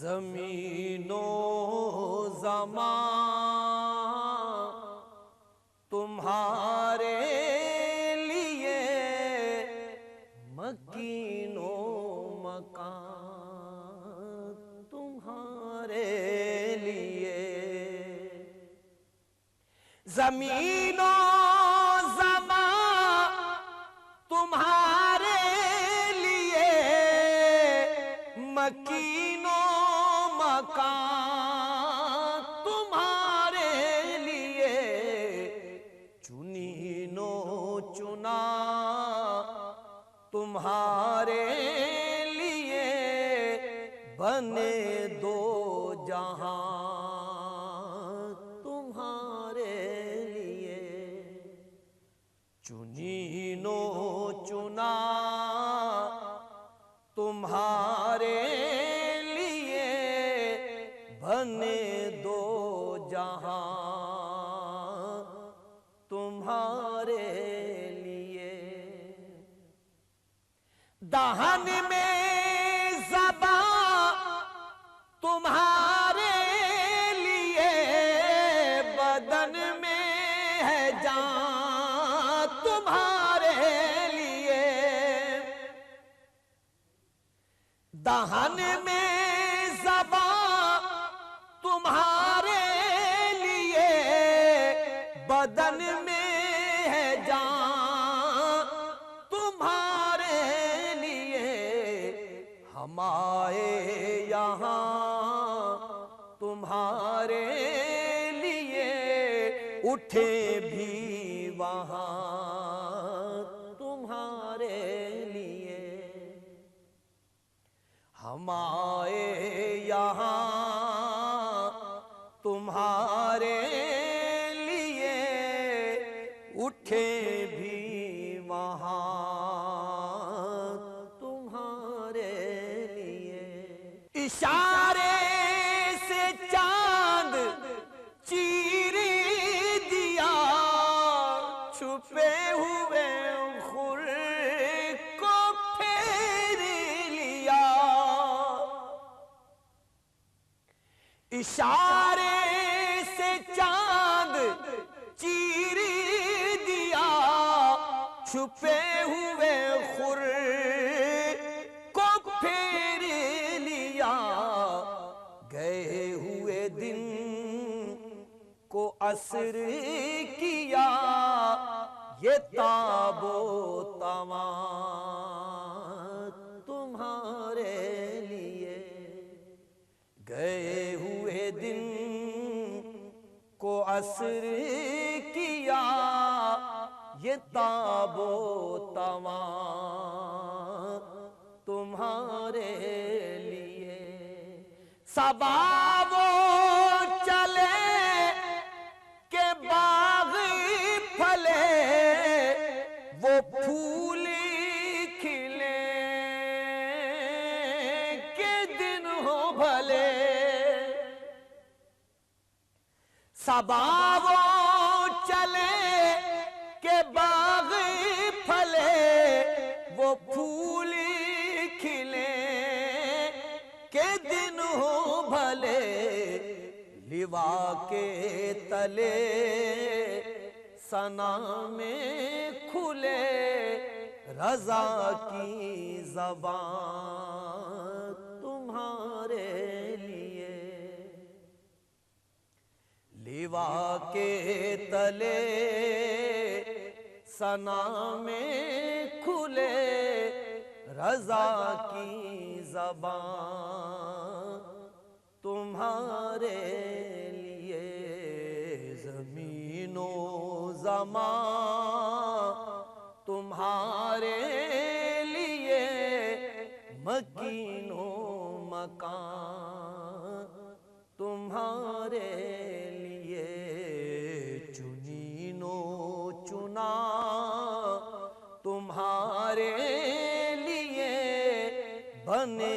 ज़मीनो ज़मा तुम्हारे लिए, मकीनो मकान तुम्हारे लिए। ज़मीनो ज़मा तुम्हारे लिए, मकीनो मकान तुम्हारे लिए। चुनीनो चुना तुम्हारे लिए, बने दो जहां तुम्हारे लिए। चुनीनो चुना तुम्हारे लिए, बने दो जहां तुम्हारे लिए। दहन में ज़बां तुम्हारे लिए, बदन में है जान तुम्हारे लिए। दहन में ज़बां तुम्हारे लिए, बदन में है जान तुम्हारे लिए। हम आए यहाँ तुम्हारे लिए, उठे भी वहाँ तुम्हारे लिए। हम आए यहाँ तुम्हारे लिए, उठे भी वहाँ तुम्हारे लिए। इशारे से चांद चीर दिया, छुपे हुए खुर को फेर लिया। इशारे से चांद चीर दिया, छुपे हुए खुर को फेर लिया। गए हुए दिन को असर किया, ये ताबो तमा तुम्हारे लिए। गए हुए दिन को असर किया, ये ताबो तमा तुम्हारे लिए। सबा वो चले के बाग फले, वो फूल खिले के दिन हो भले। सबा वो चले के बाग फले, वो फूल खिले के दिन हो भले। लिवा के तले सना में खुले, रज़ा की ज़बान तुम्हारे लिए। लिवा के तले सना में खुले, रज़ा की ज़बान तुम्हारे लिए। ज़मीनो ज़मा तुम्हारे लिए, मकीनो मकान तुम्हारे लिए। चुनीनो चुना तुम्हारे लिए, बने